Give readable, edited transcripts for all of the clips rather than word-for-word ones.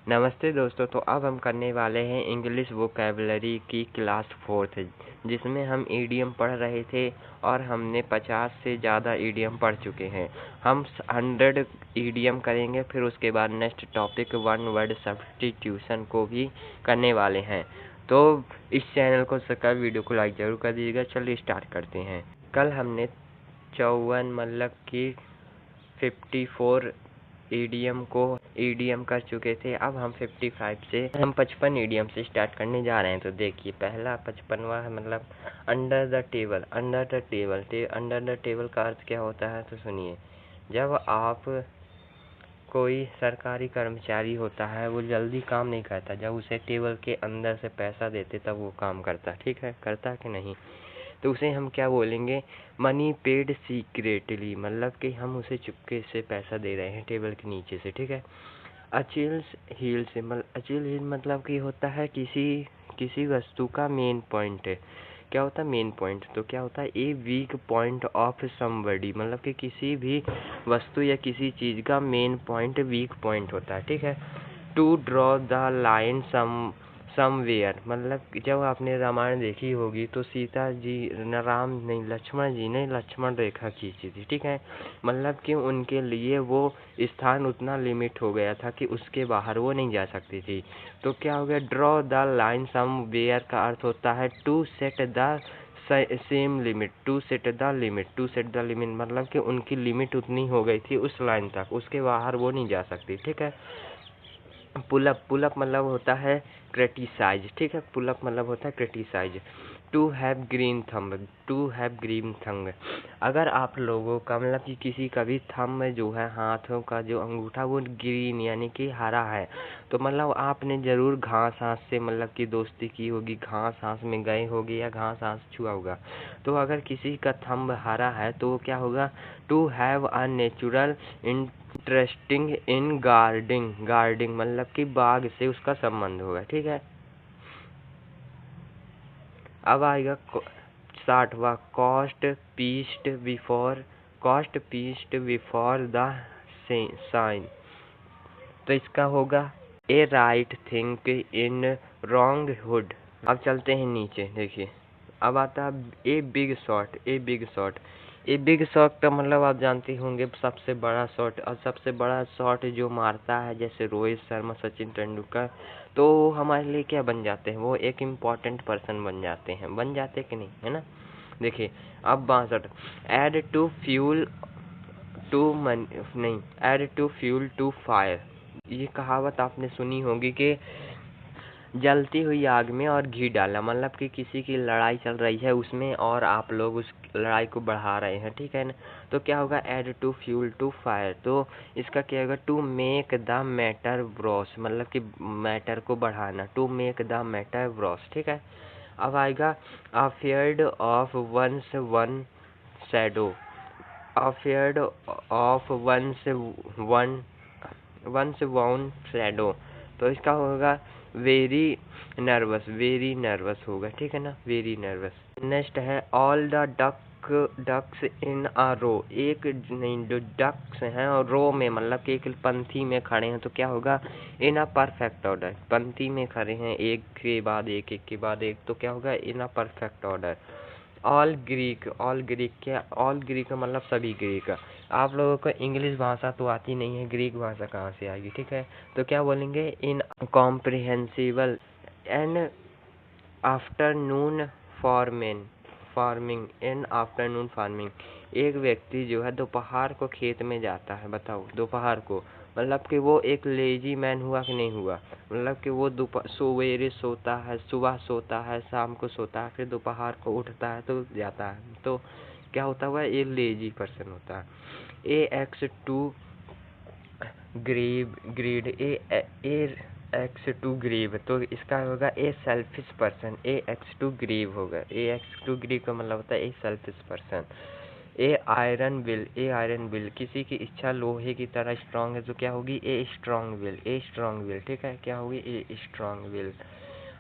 नमस्ते दोस्तों। तो अब हम करने वाले हैं इंग्लिश वोकैबुलरी की क्लास 4th, जिसमें हम ईडियम पढ़ रहे थे और हमने 50 से ज़्यादा ईडियम पढ़ चुके हैं। हम 100 ईडियम करेंगे, फिर उसके बाद नेक्स्ट टॉपिक 1 वर्ड सब्स्टिट्यूशन को भी करने वाले हैं। तो इस चैनल को सब्सक्राइब, वीडियो को लाइक ज़रूर कर दीजिएगा। चलिए स्टार्ट करते हैं। कल हमने 54 मतलब कि 54 ईडियम कर चुके थे। अब हम 55 से 55 ईडियम से स्टार्ट करने जा रहे हैं। तो देखिए, पहला 55वां है मतलब under the table. Under the table का अर्थ क्या होता है, तो सुनिए। जब आप कोई सरकारी कर्मचारी होता है, वो जल्दी काम नहीं करता, जब उसे टेबल के अंदर से पैसा देते तब वो काम करता। ठीक है, करता कि नहीं? तो उसे हम क्या बोलेंगे? मनी पेड सीक्रेटली, मतलब कि हम उसे चुपके से पैसा दे रहे हैं टेबल के नीचे से। ठीक है। अचील्स हील्स अचील हील मतलब कि होता है किसी वस्तु का मेन पॉइंट है। क्या होता है मेन पॉइंट? तो क्या होता है? A weak point of somebody, मतलब कि किसी भी वस्तु या किसी चीज़ का मेन पॉइंट वीक पॉइंट होता है। ठीक है। To draw the line somewhere, मतलब कि जब आपने रामायण देखी होगी तो सीता जी लक्ष्मण जी ने लक्ष्मण रेखा खींची थी। ठीक है। मतलब कि उनके लिए वो स्थान उतना लिमिट हो गया था कि उसके बाहर वो नहीं जा सकती थी। तो क्या हो गया? ड्रॉ द लाइन समवेयर का अर्थ होता है to set the same limit, to set the limit मतलब कि उनकी लिमिट उतनी हो गई थी उस लाइन तक, उसके बाहर वो नहीं जा सकती। ठीक है। पुलअप मतलब होता है क्रिटिसाइज। ठीक है। पुलअप मतलब होता है criticise. To have green thumb, अगर आप लोगों का मतलब कि किसी का भी थंब जो है, हाथों का जो अंगूठा, वो ग्रीन यानी कि हरा है, तो मतलब आपने जरूर घास हाथ से मतलब कि दोस्ती की होगी, घास हाथ में गए होगी या घास हाथ छुआ होगा। तो अगर किसी का थंब हरा है तो वो क्या होगा? To have a natural interesting in gardening मतलब कि बाग से उसका संबंध होगा। ठीक है। अब आएगा 60वां, कॉस्ट पीस्ट बिफोर द साइन। तो इसका होगा a right think in wrong hood. अब चलते हैं नीचे, देखिए। अब आता है ए बिग शॉट का मतलब आप जानते होंगे सबसे बड़ा शॉट। और सबसे बड़ा शॉट जो मारता है, जैसे रोहित शर्मा, सचिन तेंदुलकर, तो हमारे लिए क्या बन जाते हैं? वो एक इम्पॉर्टेंट पर्सन बन जाते कि नहीं, है ना? देखिए, अब 62, add to fuel to fire. ये कहावत आपने सुनी होगी कि जलती हुई आग में और घी डालना, मतलब कि किसी की लड़ाई चल रही है उसमें और आप लोग उस लड़ाई को बढ़ा रहे हैं। ठीक है ना? तो क्या होगा? Add to fuel to fire. तो इसका क्या होगा? To make the matter worse, मतलब कि मैटर को बढ़ाना, to make the matter worse. ठीक है। अब आएगा afraid of shadow afraid of one's own shadow. तो इसका होगा वेरी नर्वस होगा। ठीक है ना? Very nervous. नेक्स्ट है all the ducks in a row. एक नहीं, जो डक्स हैं और रो में मतलब कि एक पंक्ति में खड़े हैं, तो क्या होगा? In a perfect order. पंक्ति में खड़े हैं एक के बाद एक, तो क्या होगा? In a perfect order. All Greek का मतलब सभी ग्रीक। आप लोगों को इंग्लिश भाषा तो आती नहीं है, ग्रीक भाषा कहाँ से आएगी? ठीक है। तो क्या बोलेंगे? इन कॉम्प्रिहेंसिबल एंड आफ्टरनून फार्मिंग। एक व्यक्ति जो है दोपहर को खेत में जाता है, बताओ, दोपहर को, मतलब कि वो एक लेजी मैन हुआ कि नहीं हुआ? मतलब कि वो सवेरे सोता है, सुबह सोता है, शाम को सोता है, फिर दोपहर को उठता है तो जाता है, तो क्या होता हुआ? एक लेजी पर्सन होता है। A axe to grind axe to grind, तो इसका होगा a selfish person. A axe to grind होगा। ए एक्स टू ग्रीव का मतलब होता है a selfish person. A iron will, किसी की इच्छा लोहे की तरह स्ट्रांग है, तो क्या होगी? A strong will. ठीक है। क्या होगी? A strong will.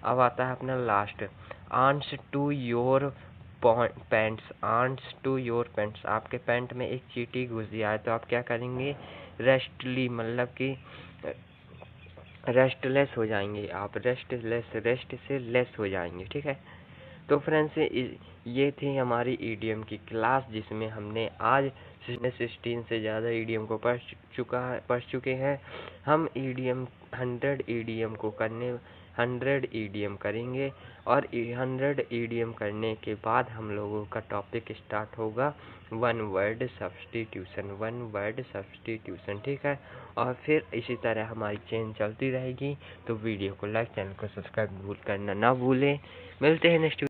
अब आता है अपना last, ants to your pants. आपके पैंट में एक चींटी घुस जाए तो आप क्या करेंगे? रेस्टली, मतलब कि रेस्टलेस हो जाएंगे, आप रेस्ट से लेस हो जाएंगे। ठीक है, तो फ्रेंड्स ये थी हमारी ईडीएम की क्लास, जिसमें हमने आज 16 से ज़्यादा ईडीएम को पढ़ चुके हैं। हम ईडीएम 100 ईडीएम को करने 100 ईडीएम करेंगे, और 100 ईडीएम करने के बाद हम लोगों का टॉपिक स्टार्ट होगा वन वर्ड सब्स्टिट्यूशन। ठीक है, और फिर इसी तरह हमारी चेन चलती रहेगी। तो वीडियो को लाइक, चैनल को सब्सक्राइब करना ना भूलें। मिलते हैं नेक्स्ट